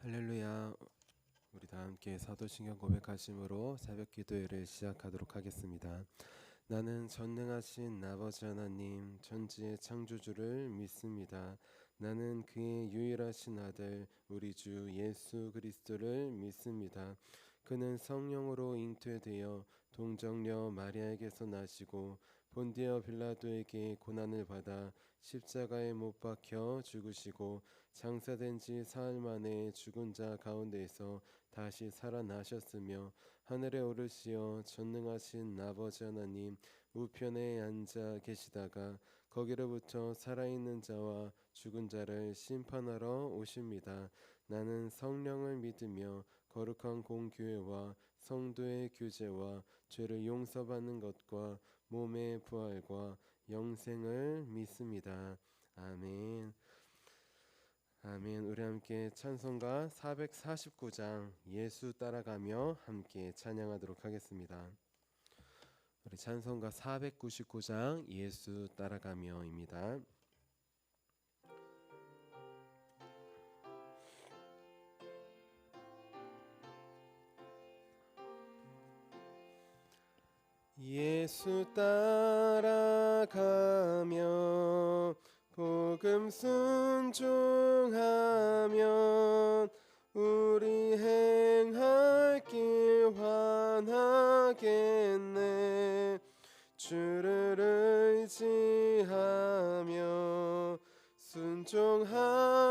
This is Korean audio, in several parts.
할렐루야. 우리 다 함께 사도신경 고백하심으로 새벽 기도회를 시작하도록 하겠습니다. 나는 전능하신 아버지 하나님 천지의 창조주를 믿습니다. 나는 그의 유일하신 아들 우리 주 예수 그리스도를 믿습니다. 그는 성령으로 잉태되어 동정녀 마리아에게서 나시고 본디어 빌라도에게 고난을 받아 십자가에 못 박혀 죽으시고 장사된 지 사흘 만에 죽은 자 가운데에서 다시 살아나셨으며 하늘에 오르시어 전능하신 아버지 하나님 우편에 앉아 계시다가 거기로부터 살아있는 자와 죽은 자를 심판하러 오십니다. 나는 성령을 믿으며 거룩한 공교회와 성도의 교제와 죄를 용서받는 것과 몸의 부활과 영생을 믿습니다. 아멘. 아멘. 우리 함께 찬송가 449장 예수 따라가며 함께 찬양하도록 하겠습니다. 우리 찬송가 499장 예수 따라가며입니다. 예수 따라가며 복음 순종하면 우리 행할 길 환하겠네. 주를 의지하며 순종하는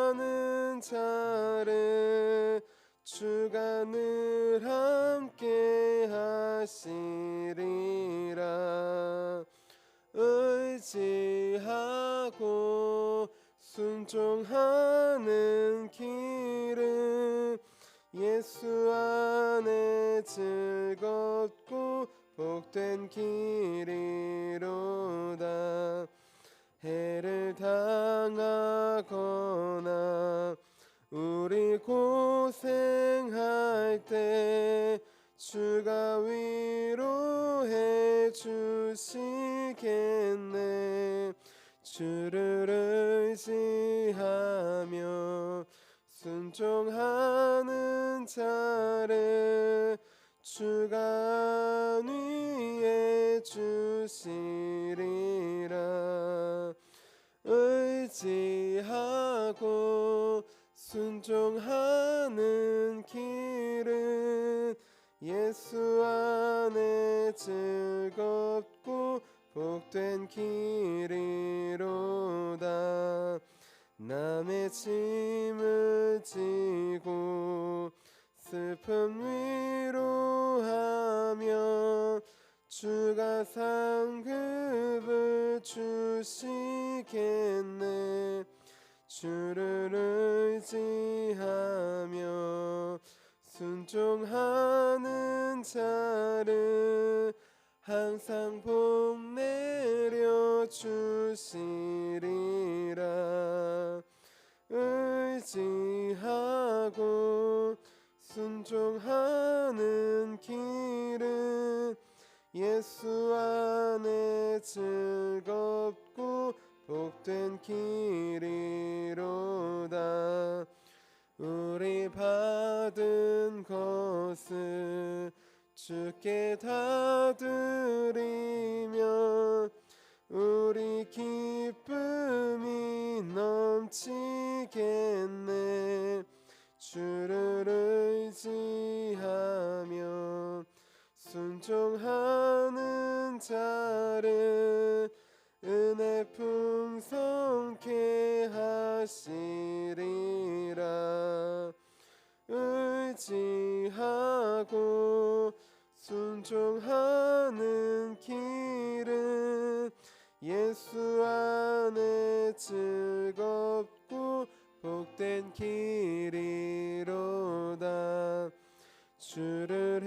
자를 주가 늘 함께 하시리라. 의지하고 순종하는 길은 예수 안에 즐겁고 복된 길이로다. 해를 당하거나 우리 고생할 때 주가 위로해 주시겠네. 주를 의지하며 순종하는 자를 주가 위해 주시리라. 의지하고 순종하는 길은 예수 안에 즐겁고 복된 길이로다. 남의 짐을 지고 슬픔 위로하며 주가 상급을 주시겠네. 주를 의지하며 순종하는 자를 항상 복 내려 주시리라. 의지하고 순종하는 길은 예수 안에 즐겁고 복된 길이로다. 우리 받은 것을 주께 다 드리며 우리 기쁨이 넘치겠네. 주를 의지하며 순종하는 자를 은혜 풍성케 하시리라. 의지하고 순종하는 길은 예수 안에 즐겁고 복된 길이로다. 주를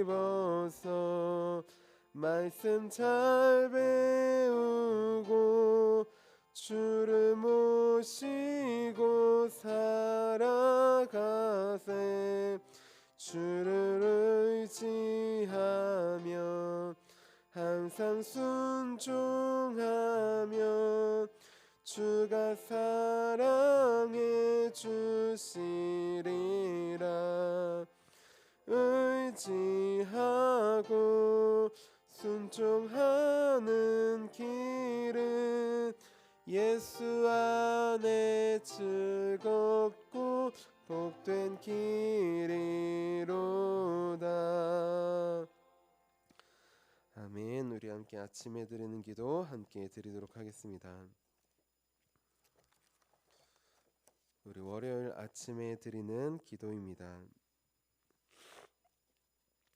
힘입어서 말씀 잘 배우고 주를 모시고 살아가세. 주를 의지하며 항상 순종하며 주가 사랑해 주시리라. 예수 안에 즐겁고 복된 길이로다. 아멘. 우리 함께 아침에 드리는 기도 함께 드리도록 하겠습니다. 우리 월요일 아침에 드리는 기도입니다.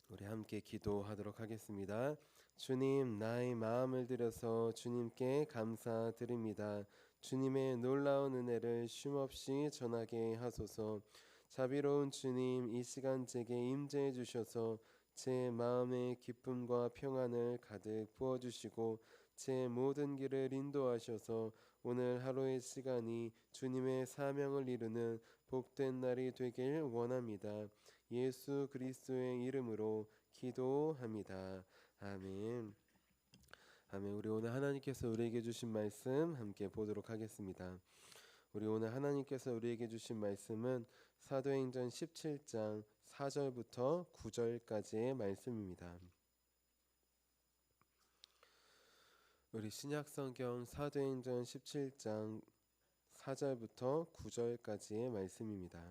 우리 함께 기도하도록 하겠습니다. 주님, 나의 마음을 들여서 주님께 감사드립니다. 주님의 놀라운 은혜를 쉼없이 전하게 하소서. 자비로운 주님, 이 시간 제게 임재해 주셔서 제 마음의 기쁨과 평안을 가득 부어주시고 제 모든 길을 인도하셔서 오늘 하루의 시간이 주님의 사명을 이루는 복된 날이 되길 원합니다. 예수 그리스도의 이름으로 기도합니다. 아멘. 아멘. 우리 오늘 하나님께서 우리에게 주신 말씀 함께 보도록 하겠습니다. 우리 오늘 하나님께서 우리에게 주신 말씀은 사도행전 17장 4절부터 9절까지의 말씀입니다. 우리 신약성경 사도행전 17장 4절부터 9절까지의 말씀입니다.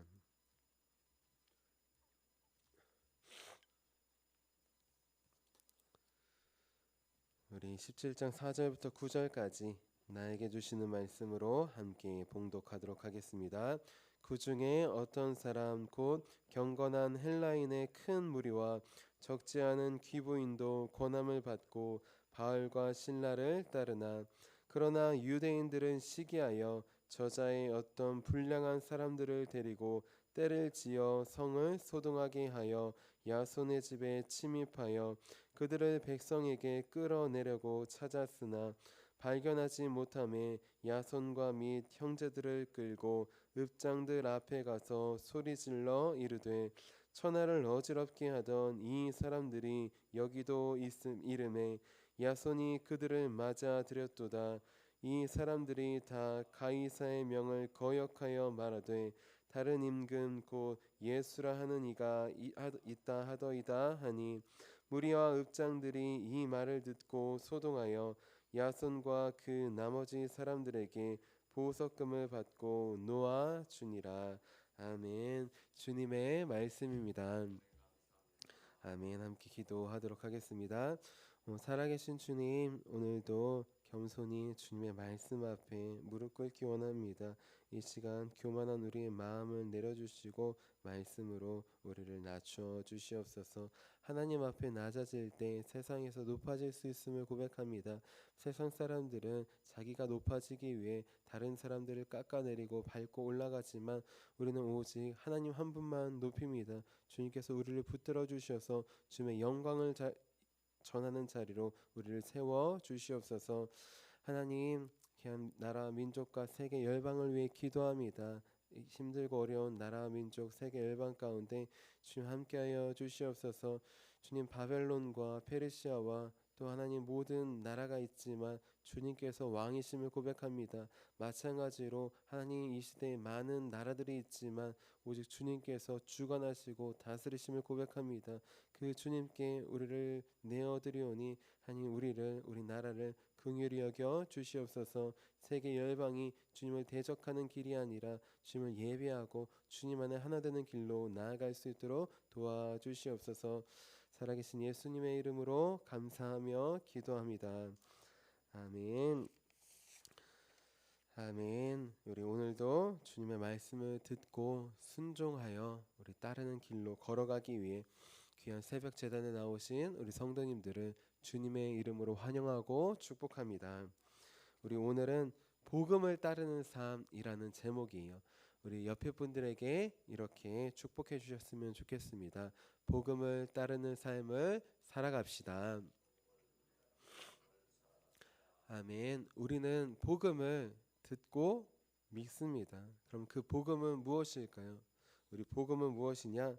우리 17장 4절부터 9절까지 나에게 주시는 말씀으로 함께 봉독하도록 하겠습니다. 그 중에 어떤 사람 곧 경건한 헬라인의 큰 무리와 적지 않은 귀부인도 권함을 받고 바울과 신라를 따르나 그러나 유대인들은 시기하여 저자의 어떤 불량한 사람들을 데리고 때를 지어 성을 소동하게 하여 야손의 집에 침입하여 그들을 백성에게 끌어내려고 찾았으나 발견하지 못함에 야손과 및 형제들을 끌고 읍장들 앞에 가서 소리질러 이르되 천하를 어지럽게 하던 이 사람들이 여기도 이름에 야손이 그들을 맞아 들였도다. 이 사람들이 다 가이사의 명을 거역하여 말하되 다른 임금 곧 예수라 하는 이가 있다 하더이다 하니 무리와 읍장들이 이 말을 듣고 소동하여 야손과 그 나머지 사람들에게 보석금을 받고 놓아 주니라. 아멘. 주님의 말씀입니다. 아멘. 함께 기도하도록 하겠습니다. 살아계신 주님, 오늘도 겸손히 주님의 말씀 앞에 무릎 꿇기 원합니다. 이 시간 교만한 우리의 마음을 내려주시고 말씀으로 우리를 낮춰 주시옵소서. 하나님 앞에 낮아질 때 세상에서 높아질 수 있음을 고백합니다. 세상 사람들은 자기가 높아지기 위해 다른 사람들을 깎아내리고 밟고 올라가지만 우리는 오직 하나님 한 분만 높입니다. 주님께서 우리를 붙들어 주셔서 주님의 영광을 전하는 자리로 우리를 세워 주시옵소서. 하나님, 귀한 나라 민족과 세계 열방을 위해 기도합니다. 힘들고 어려운 나라 민족 세계 열방 가운데 주님 함께하여 주시옵소서. 주님, 바벨론과 페르시아와 또 하나님 모든 나라가 있지만 주님께서 왕이심을 고백합니다. 마찬가지로 하나님 이 시대에 많은 나라들이 있지만 오직 주님께서 주관하시고 다스리심을 고백합니다. 그 주님께 우리를 내어드리오니 하나님 우리 나라를 긍휼히 여겨 주시옵소서. 세계 열방이 주님을 대적하는 길이 아니라 주님을 예배하고 주님 안에 하나 되는 길로 나아갈 수 있도록 도와주시옵소서. 살아계신 예수님의 이름으로 감사하며 기도합니다. 아멘. 아멘. 우리 오늘도 주님의 말씀을 듣고 순종하여 우리 따르는 길로 걸어가기 위해 귀한 새벽 제단에 나오신 우리 성도님들을 주님의 이름으로 환영하고 축복합니다. 우리 오늘은 복음을 따르는 삶이라는 제목이에요. 우리 옆에 분들에게 이렇게 축복해 주셨으면 좋겠습니다. 복음을 따르는 삶을 살아갑시다. 아멘. 우리는 복음을 듣고 믿습니다. 그럼 그 복음은 무엇일까요? 우리 복음은 무엇이냐?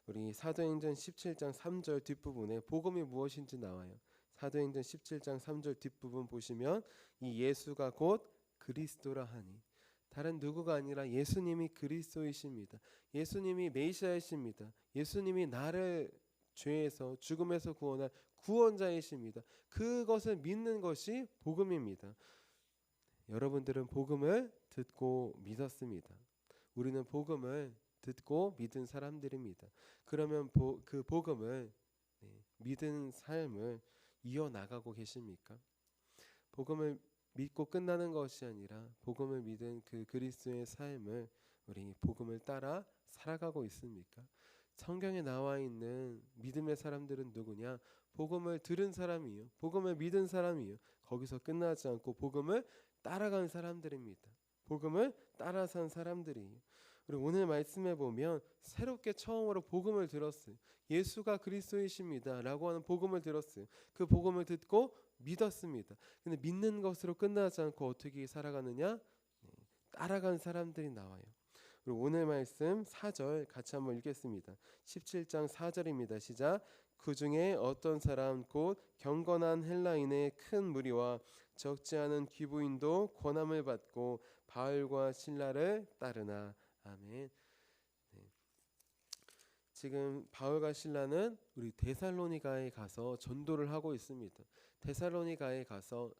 우리 사도행전 17장 3절 뒷부분에 복음이 무엇인지 나와요. 사도행전 17장 3절 뒷부분 보시면 이 예수가 곧 그리스도라 하니 다른 누구가 아니라 예수님이 그리스도이십니다. 예수님이 메시아이십니다. 예수님이 나를 죄에서 죽음에서 구원할 구원자이십니다. 그것을 믿는 것이 복음입니다. 여러분들은 복음을 듣고 믿었습니다. 우리는 복음을 듣고 믿은 사람들입니다. 그러면 그 복음을 믿은 삶을 이어나가고 계십니까? 복음을 믿고 끝나는 것이 아니라 복음을 믿은 그 그리스도의 삶을 우리 복음을 따라 살아가고 있습니까? 성경에 나와 있는 믿음의 사람들은 누구냐? 복음을 들은 사람이요, 복음을 믿은 사람이요. 거기서 끝나지 않고 복음을 따라간 사람들입니다. 복음을 따라 산 사람들이에요. 우리 오늘 말씀에 보면 새롭게 처음으로 복음을 들었어요. 예수가 그리스도이십니다 라고 하는 복음을 들었어요. 그 복음을 듣고 믿었습니다. 근데 믿는 것으로 끝나지 않고 어떻게 살아가느냐? 따라간 사람들이 나와요. 그리고 오늘 말씀 4절 같이 한번 읽겠습니다. 17장 4절입니다. 시작. 그 중에 어떤 사람 곧 경건한 헬라인의 큰 무리와 적지 않은 귀부인도 권함을 받고 바울과 실라를 따르나. 아멘. 지금 바울과 실라는 우리 데살로니가에 가서 전도를 하고 있습니다. 데살로니가에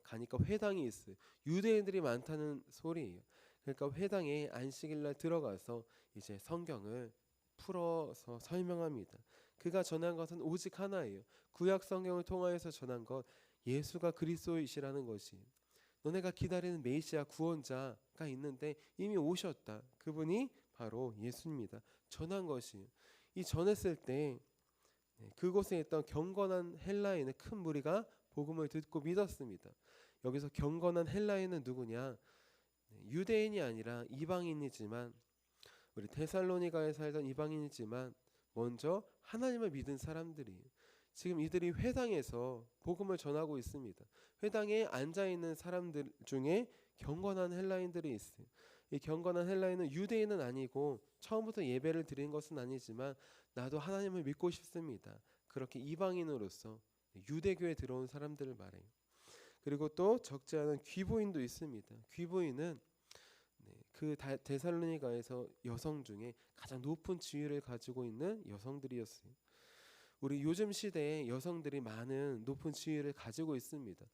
가니까 회당이 있어요. 유대인들이 많다는 소리예요. 그러니까 회당에 안식일날 들어가서 이제 성경을 풀어서 설명합니다. 그가 전한 것은 오직 하나예요. 구약 성경을 통하여서 전한 것, 예수가 그리스도이시라는 것이. 너네가 기다리는 메시아 구원자가 있는데 이미 오셨다. 그분이 바로 예수입니다. 전한 것이. 이 전했을 때 그곳에 있던 경건한 헬라인의 큰 무리가 복음을 듣고 믿었습니다. 여기서 경건한 헬라인은 누구냐? 유대인이 아니라 이방인이지만, 우리 데살로니가에 살던 이방인이지만 먼저 하나님을 믿은 사람들이, 지금 이들이 회당에서 복음을 전하고 있습니다. 회당에 앉아있는 사람들 중에 경건한 헬라인들이 있어요. 이 경건한 헬라인은 유대인은 아니고 처음부터 예배를 드린 것은 아니지만 나도 하나님을 믿고 싶습니다. 그렇게 이방인으로서 유대교에 들어온 사람들을 말해요. 그리고 또 적지 않은 귀부인도 있습니다. 귀부인은 그 데살로니가에서 여성 중에 가장 높은 지위를 가지고 있는 여성들이었어요. 우리 요즘 시대에 여성들이 많은 높은 지위를 가지고 있습니다.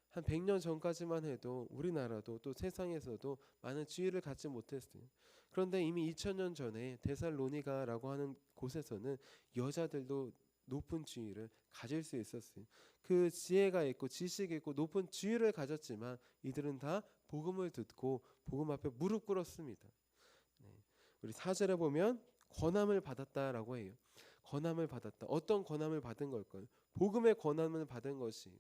한 100년 전까지만 해도 우리나라도 또 세상에서도 많은 지위를 갖지 못했어요. 그런데 이미 2000년 전에 데살로니가라고 하는 곳에서는 여자들도 높은 지위를 가질 수 있었어요. 그 지혜가 있고 지식이 있고 높은 지위를 가졌지만 이들은 다 복음을 듣고 복음 앞에 무릎 꿇었습니다. 우리 4절에 보면 권함을 받았다라고 해요. 권함을 받았다. 어떤 권함을 받은 걸까요? 복음의 권함을 받은 것이,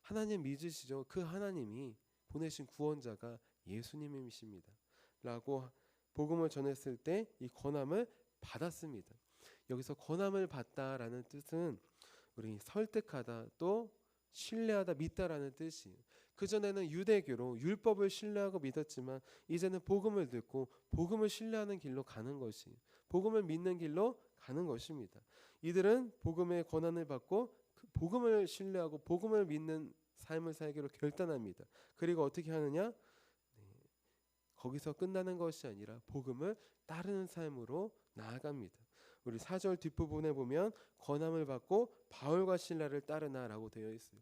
하나님 믿으시죠? 그 하나님이 보내신 구원자가 예수님이십니다 라고 복음을 전했을 때 이 권함을 받았습니다. 여기서 권함을 받다라는 뜻은 우리 설득하다, 또 신뢰하다, 믿다라는 뜻이에요. 그전에는 유대교로 율법을 신뢰하고 믿었지만 이제는 복음을 듣고 복음을 신뢰하는 길로 가는 것이, 복음을 믿는 길로 가는 것입니다. 이들은 복음의 권한을 받고 복음을 신뢰하고 복음을 믿는 삶을 살기로 결단합니다. 그리고 어떻게 하느냐? 거기서 끝나는 것이 아니라 복음을 따르는 삶으로 나아갑니다. 우리 4절 뒷부분에 보면 권함을 받고 바울과 실라를 따르나라고 되어 있어요.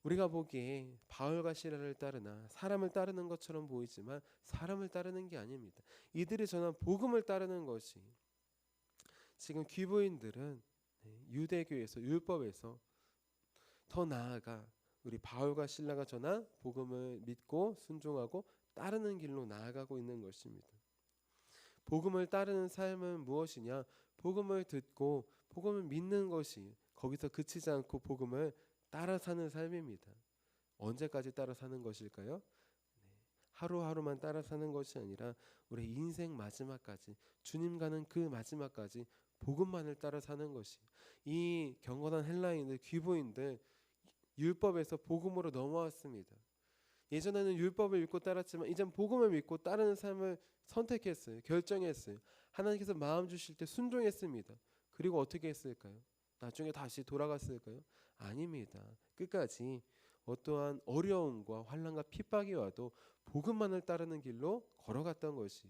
우리가 보기에 바울과 실라를 따르나 사람을 따르는 것처럼 보이지만 사람을 따르는 게 아닙니다. 이들이 전한 복음을 따르는 것이, 지금 귀부인들은 유대교에서 율법에서 더 나아가 우리 바울과 실라가 전한 복음을 믿고 순종하고 따르는 길로 나아가고 있는 것입니다. 복음을 따르는 삶은 무엇이냐? 복음을 듣고 복음을 믿는 것이, 거기서 그치지 않고 복음을 따라 사는 삶입니다. 언제까지 따라 사는 것일까요? 하루하루만 따라 사는 것이 아니라 우리 인생 마지막까지, 주님 가는 그 마지막까지 복음만을 따라 사는 것이, 이 경건한 헬라인들, 귀부인들 율법에서 복음으로 넘어왔습니다. 예전에는 율법을 믿고 따랐지만 이젠 복음을 믿고 따르는 삶을 선택했어요. 결정했어요. 하나님께서 마음 주실 때 순종했습니다. 그리고 어떻게 했을까요? 나중에 다시 돌아갔을까요? 아닙니다. 끝까지 어떠한 어려움과 환난과 핍박이 와도 복음만을 따르는 길로 걸어갔던 것이,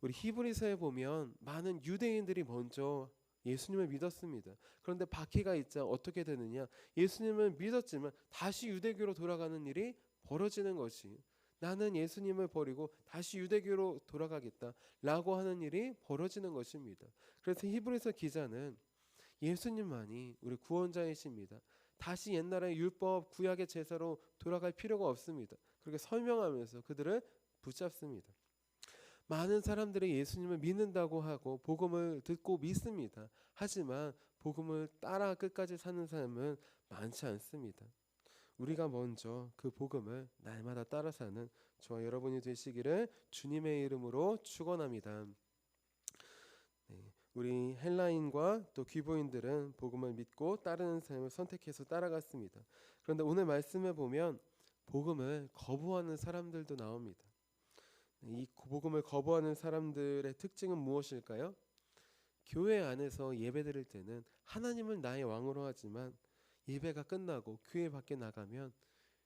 우리 히브리서에 보면 많은 유대인들이 먼저 예수님을 믿었습니다. 그런데 박해가 있자 어떻게 되느냐? 예수님을 믿었지만 다시 유대교로 돌아가는 일이 벌어지는 것이, 나는 예수님을 버리고 다시 유대교로 돌아가겠다라고 하는 일이 벌어지는 것입니다. 그래서 히브리서 기자는 예수님만이 우리 구원자이십니다. 다시 옛날의 율법 구약의 제사로 돌아갈 필요가 없습니다. 그렇게 설명하면서 그들을 붙잡습니다. 많은 사람들이 예수님을 믿는다고 하고 복음을 듣고 믿습니다. 하지만 복음을 따라 끝까지 사는 사람은 많지 않습니다. 우리가 먼저 그 복음을 날마다 따라 사는 저와 여러분이 되시기를 주님의 이름으로 축원합니다. 네, 우리 헬라인과 또 귀보인들은 복음을 믿고 따르는 삶을 선택해서 따라갔습니다. 그런데 오늘 말씀에 보면 복음을 거부하는 사람들도 나옵니다. 이 복음을 거부하는 사람들의 특징은 무엇일까요? 교회 안에서 예배드릴 때는 하나님을 나의 왕으로 하지만 예배가 끝나고 교회 밖에 나가면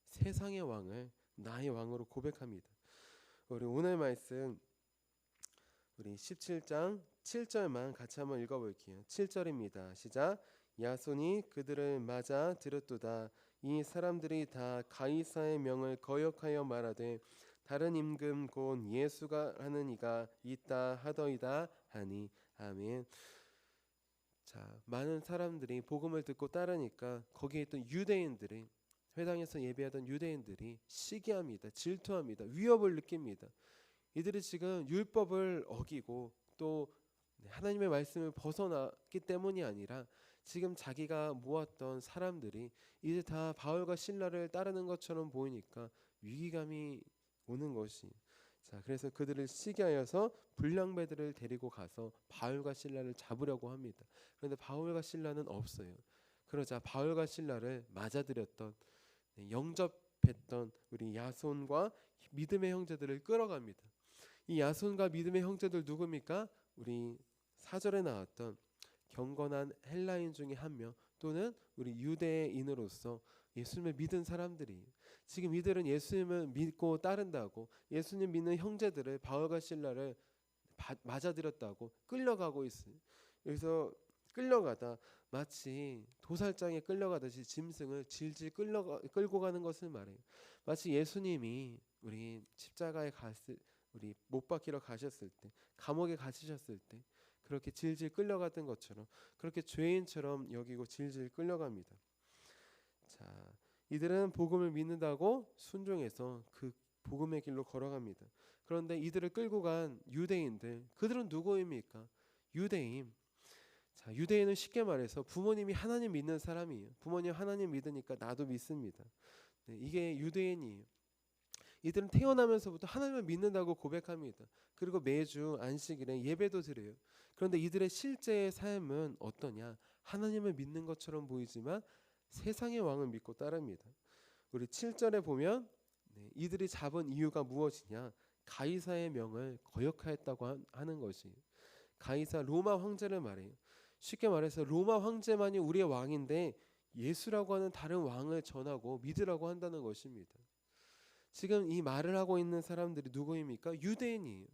세상의 왕을 나의 왕으로 고백합니다. 우리 오늘 말씀 우리 17장 7절만 같이 한번 읽어볼게요. 7절입니다. 시작. 야손이 그들을 맞아 들었도다. 이 사람들이 다 가이사의 명을 거역하여 말하되 다른 임금 곧 예수가 하는 이가 있다 하더이다 하니. 아멘. 자, 많은 사람들이 복음을 듣고 따르니까 거기에 있던 유대인들이, 회당에서 예배하던 유대인들이 시기합니다. 질투합니다. 위협을 느낍니다. 이들이 지금 율법을 어기고 또 하나님의 말씀을 벗어났기 때문이 아니라 지금 자기가 모았던 사람들이 이제 다 바울과 실라를 따르는 것처럼 보이니까 위기감이 오는 것이. 자, 그래서 그들을 시기하여서 불량배들을 데리고 가서 바울과 실라를 잡으려고 합니다. 그런데 바울과 실라는 없어요. 그러자 바울과 실라를 맞아들였던, 영접했던 우리 야손과 믿음의 형제들을 끌어갑니다. 이 야손과 믿음의 형제들 누굽니까? 우리 4절에 나왔던 경건한 헬라인 중에 한 명, 또는 우리 유대인으로서 예수님을 믿은 사람들이, 지금 이들은 예수님을 믿고 따른다고 예수님 믿는 형제들을, 바울과 실라를 맞아들였다고 끌려가고 있어요. 그래서 끌려가다 마치 도살장에 끌려가듯이 짐승을 질질 끌고 가는 것을 말해요. 마치 예수님이 우리 십자가에 우리 못 박히러 가셨을 때, 감옥에 갇히셨을 때 그렇게 질질 끌려갔던 것처럼 그렇게 죄인처럼 여기고 질질 끌려갑니다. 자, 이들은 복음을 믿는다고 순종해서 그 복음의 길로 걸어갑니다. 그런데 이들을 끌고 간 유대인들, 그들은 누구입니까? 유대인. 자, 유대인은 쉽게 말해서 부모님이 하나님 믿는 사람이에요. 부모님 하나님 믿으니까 나도 믿습니다. 네, 이게 유대인이에요. 이들은 태어나면서부터 하나님을 믿는다고 고백합니다. 그리고 매주 안식일에 예배도 드려요. 그런데 이들의 실제의 삶은 어떠냐? 하나님을 믿는 것처럼 보이지만 세상의 왕을 믿고 따릅니다. 우리 7절에 보면 이들이 잡은 이유가 무엇이냐? 가이사의 명을 거역하였다고 하는 것이. 가이사 로마 황제를 말해요. 쉽게 말해서 로마 황제만이 우리의 왕인데 예수라고 하는 다른 왕을 전하고 믿으라고 한다는 것입니다. 지금 이 말을 하고 있는 사람들이 누구입니까? 유대인이에요.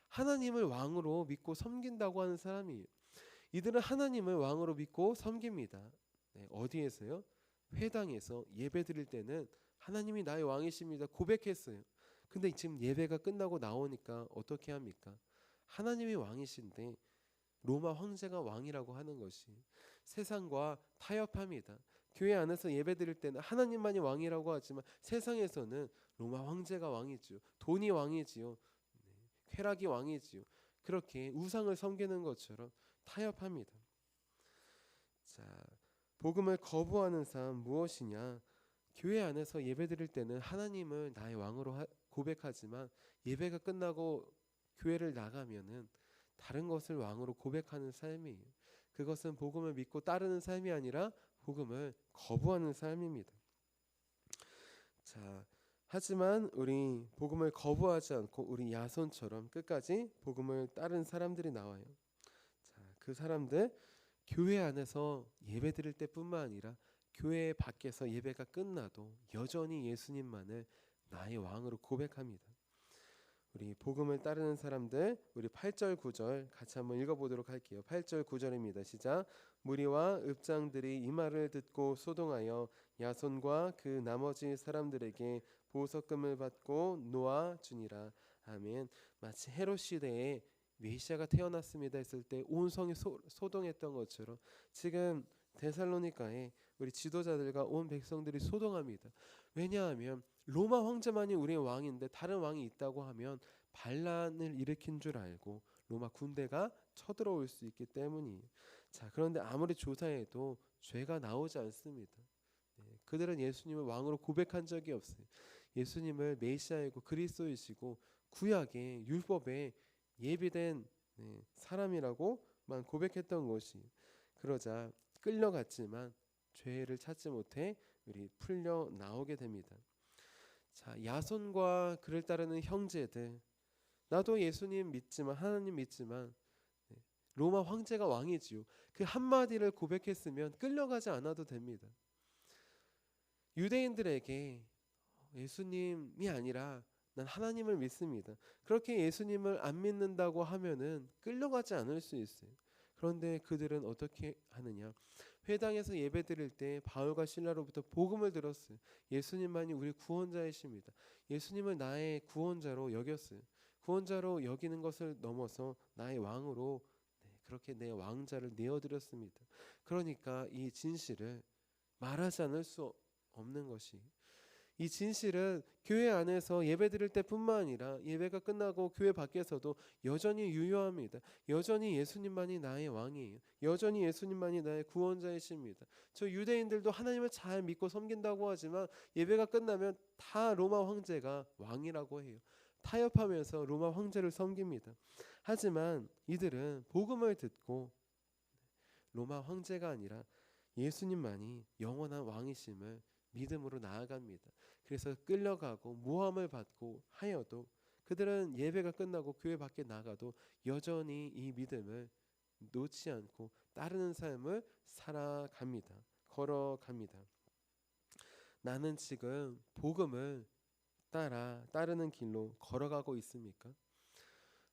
하나님을 왕으로 믿고 섬긴다고 하는 사람이에요. 이들은 하나님을 왕으로 믿고 섬깁니다. 어디에서요? 회당에서 예배 드릴 때는 하나님이 나의 왕이십니다 고백했어요. 근데 지금 예배가 끝나고 나오니까 어떻게 합니까? 하나님이 왕이신데 로마 황제가 왕이라고 하는 것이 세상과 타협합니다. 교회 안에서 예배드릴 때는 하나님만이 왕이라고 하지만 세상에서는 로마 황제가 왕이지요. 돈이 왕이지요. 쾌락이 왕이지요. 그렇게 우상을 섬기는 것처럼 타협합니다. 자, 복음을 거부하는 삶 무엇이냐? 교회 안에서 예배드릴 때는 하나님을 나의 왕으로 고백하지만 예배가 끝나고 교회를 나가면은 다른 것을 왕으로 고백하는 삶이에요. 그것은 복음을 믿고 따르는 삶이 아니라 복음을 거부하는 삶입니다. 자, 하지만 우리 복음을 거부하지 않고 우리 야손처럼 끝까지 복음을 따른 사람들이 나와요. 자, 그 사람들 교회 안에서 예배 드릴 때뿐만 아니라 교회 밖에서 예배가 끝나도 여전히 예수님만을 나의 왕으로 고백합니다. 우리 복음을 따르는 사람들, 우리 8절 9절 같이 한번 읽어보도록 할게요. 8절 9절입니다. 시작. 무리와 읍장들이 이 말을 듣고 소동하여 야손과 그 나머지 사람들에게 보석금을 받고 놓아주니라. 아멘. 마치 헤롯 시대에 메시아가 태어났습니다 했을 때 온 성이 소동했던 것처럼 지금 데살로니가에 우리 지도자들과 온 백성들이 소동합니다. 왜냐하면 로마 황제만이 우리의 왕인데 다른 왕이 있다고 하면 반란을 일으킨 줄 알고 로마 군대가 쳐들어올 수 있기 때문이에요. 자, 그런데 아무리 조사해도 죄가 나오지 않습니다. 그들은 예수님을 왕으로 고백한 적이 없어요. 예수님을 메시아이고 그리스도이시고 구약의 율법에 예비된 사람이라고만 고백했던 것이, 그러자 끌려갔지만 죄를 찾지 못해 우리 풀려 나오게 됩니다. 자, 야손과 그를 따르는 형제들, 나도 예수님 믿지만 하나님 믿지만 로마 황제가 왕이지요. 그 한마디를 고백했으면 끌려가지 않아도 됩니다. 유대인들에게 예수님이 아니라 난 하나님을 믿습니다, 그렇게 예수님을 안 믿는다고 하면은 끌려가지 않을 수 있어요. 그런데 그들은 어떻게 하느냐? 회당에서 예배드릴 때 바울과 실라로부터 복음을 들었어요. 예수님만이 우리 구원자이십니다. 예수님을 나의 구원자로 여겼어요. 구원자로 여기는 것을 넘어서 나의 왕으로 그렇게 내 왕자를 내어드렸습니다. 그러니까 이 진실을 말하지 않을 수 없는 것이, 이 진실은 교회 안에서 예배드릴 때뿐만 아니라 예배가 끝나고 교회 밖에서도 여전히 유효합니다. 여전히 예수님만이 나의 왕이에요. 여전히 예수님만이 나의 구원자이십니다. 저 유대인들도 하나님을 잘 믿고 섬긴다고 하지만 예배가 끝나면 다 로마 황제가 왕이라고 해요. 타협하면서 로마 황제를 섬깁니다. 하지만 이들은 복음을 듣고 로마 황제가 아니라 예수님만이 영원한 왕이심을 믿음으로 나아갑니다. 그래서 끌려가고 모함을 받고 하여도 그들은 예배가 끝나고 교회 밖에 나가도 여전히 이 믿음을 놓지 않고 따르는 삶을 살아갑니다. 걸어갑니다. 나는 지금 복음을 따르는 길로 걸어가고 있습니까?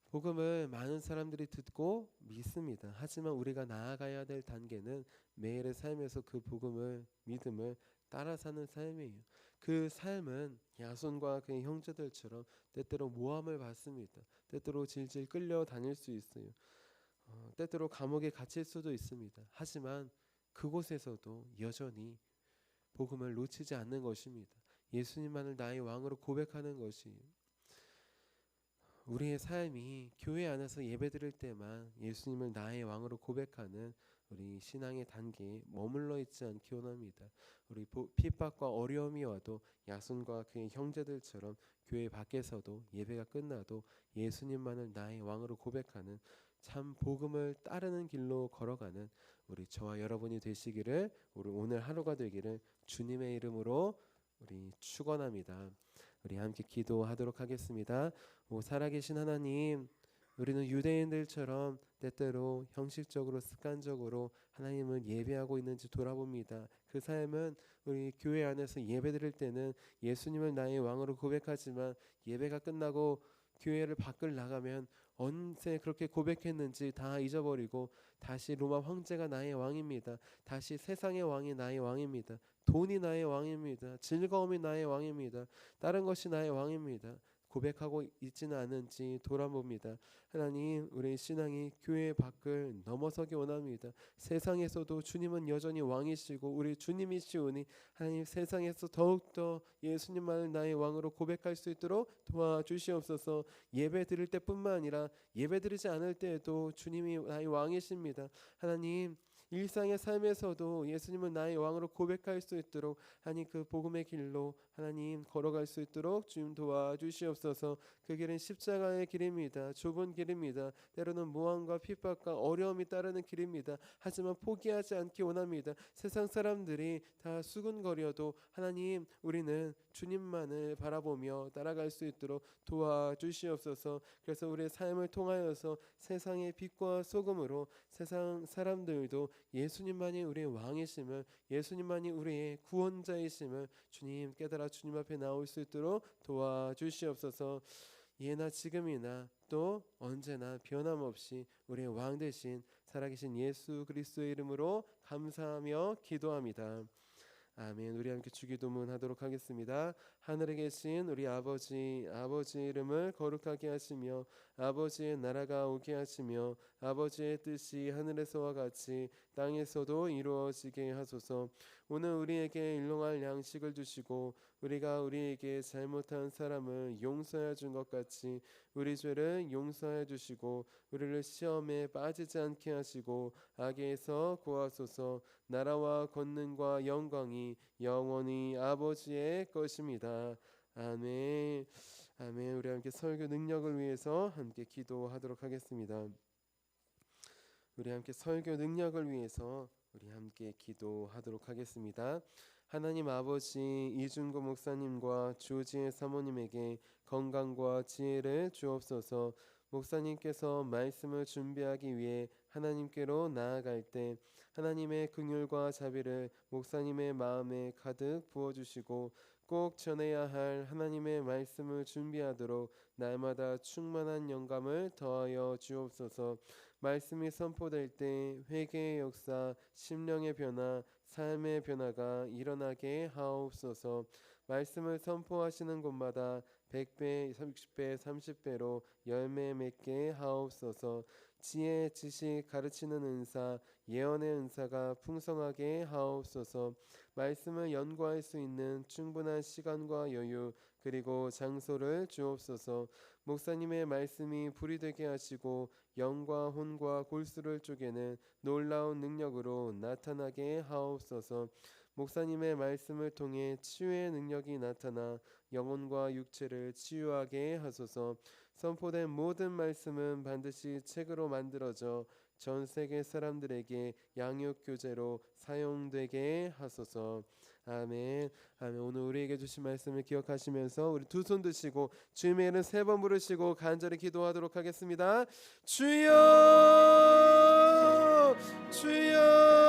복음을 많은 사람들이 듣고 믿습니다. 하지만 우리가 나아가야 될 단계는 매일의 삶에서 그 복음을, 믿음을 따라 사는 삶이에요. 그 삶은 야손과 그의 형제들처럼 때때로 모함을 받습니다. 때때로 질질 끌려 다닐 수 있어요. 때때로 감옥에 갇힐 수도 있습니다. 하지만 그곳에서도 여전히 복음을 놓치지 않는 것입니다. 예수님만을 나의 왕으로 고백하는 것이, 우리의 삶이 교회 안에서 예배드릴 때만 예수님을 나의 왕으로 고백하는 우리 신앙의 단계에 머물러 있지 않기 원합니다. 우리 핍박과 어려움이 와도 야손과 그의 형제들처럼 교회 밖에서도 예배가 끝나도 예수님만을 나의 왕으로 고백하는 참 복음을 따르는 길로 걸어가는 우리 저와 여러분이 되시기를, 우리 오늘 하루가 되기를 주님의 이름으로 우리 축원합니다. 우리 함께 기도하도록 하겠습니다. 오 살아계신 하나님, 우리는 유대인들처럼 때때로 형식적으로 습관적으로 하나님을 예배하고 있는지 돌아봅니다. 그 삶은 우리 교회 안에서 예배드릴 때는 예수님을 나의 왕으로 고백하지만 예배가 끝나고 교회를 밖을 나가면 언제 그렇게 고백했는지 다 잊어버리고 다시 로마 황제가 나의 왕입니다, 다시 세상의 왕이 나의 왕입니다, 돈이 나의 왕입니다, 즐거움이 나의 왕입니다, 다른 것이 나의 왕입니다 고백하고 있지는 않은지 돌아봅니다. 하나님, 우리 신앙이 교회 밖을 넘어서기 원합니다. 세상에서도 주님은 여전히 왕이시고 우리 주님이시오니 하나님, 세상에서 더욱더 예수님만을 나의 왕으로 고백할 수 있도록 도와주시옵소서. 예배 드릴 때뿐만 아니라 예배 드리지 않을 때에도 주님이 나의 왕이십니다. 하나님, 일상의 삶에서도 예수님은 나의 왕으로 고백할 수 있도록 하나님 그 복음의 길로 하나님 걸어갈 수 있도록 주님 도와주시옵소서. 그 길은 십자가의 길입니다. 좁은 길입니다. 때로는 모함과 핍박과 어려움이 따르는 길입니다. 하지만 포기하지 않기 원합니다. 세상 사람들이 다 수군거려도 하나님, 우리는 주님만을 바라보며 따라갈 수 있도록 도와주시옵소서. 그래서 우리의 삶을 통하여서 세상의 빛과 소금으로 세상 사람들도 예수님만이 우리의 왕이심을, 예수님만이 우리의 구원자이심을 주님 깨달아 주님 앞에 나올 수 있도록 도와주시옵소서. 예나 지금이나 또 언제나 변함없이 우리의 왕 되신 살아계신 예수 그리스도의 이름으로 감사하며 기도합니다. 아멘. 우리 함께 주기도문 하도록 하겠습니다. 하늘에 계신 우리 아버지 이름을 거룩하게 하시며 아버지의 나라가 오게 하시며 아버지의 뜻이 하늘에서와 같이 땅에서도 이루어지게 하소서. 오늘 우리에게 일용할 양식을 주시고 우리가 우리에게 잘못한 사람을 용서해 준 것 같이 우리 죄를 용서해 주시고 우리를 시험에 빠지지 않게 하시고 악에서 구하소서. 나라와 권능과 영광이 영원히 아버지의 것입니다. 아멘. 아멘. 우리 함께 설교 능력을 위해서 함께 기도하도록 하겠습니다. 우리 함께 설교 능력을 위해서 우리 함께 기도하도록 하겠습니다. 하나님 아버지, 이준구 목사님과 조지혜 사모님에게 건강과 지혜를 주옵소서. 목사님께서 말씀을 준비하기 위해 하나님께로 나아갈 때 하나님의 긍휼과 자비를 목사님의 마음에 가득 부어주시고 꼭 전해야 할 하나님의 말씀을 준비하도록 날마다 충만한 영감을 더하여 주옵소서. 말씀이 선포될 때 회개의 역사, 심령의 변화, 삶의 변화가 일어나게 하옵소서. 말씀을 선포하시는 곳마다 100배, 30배, 30배로 열매 맺게 하옵소서. 지혜, 지식, 가르치는 은사, 예언의 은사가 풍성하게 하옵소서. 말씀을 연구할 수 있는 충분한 시간과 여유 그리고 장소를 주옵소서. 목사님의 말씀이 불이 되게 하시고 영과 혼과 골수를 쪼개는 놀라운 능력으로 나타나게 하옵소서. 목사님의 말씀을 통해 치유의 능력이 나타나 영혼과 육체를 치유하게 하소서. 선포된 모든 말씀은 반드시 책으로 만들어져 전 세계 사람들에게 양육 교재로 사용되게 하소서. 아멘. 아멘. 오늘 우리에게 주신 말씀을 기억하시면서 우리 두 손 드시고 주님의 이름 3번 부르시고 간절히 기도하도록 하겠습니다. 주여, 주여.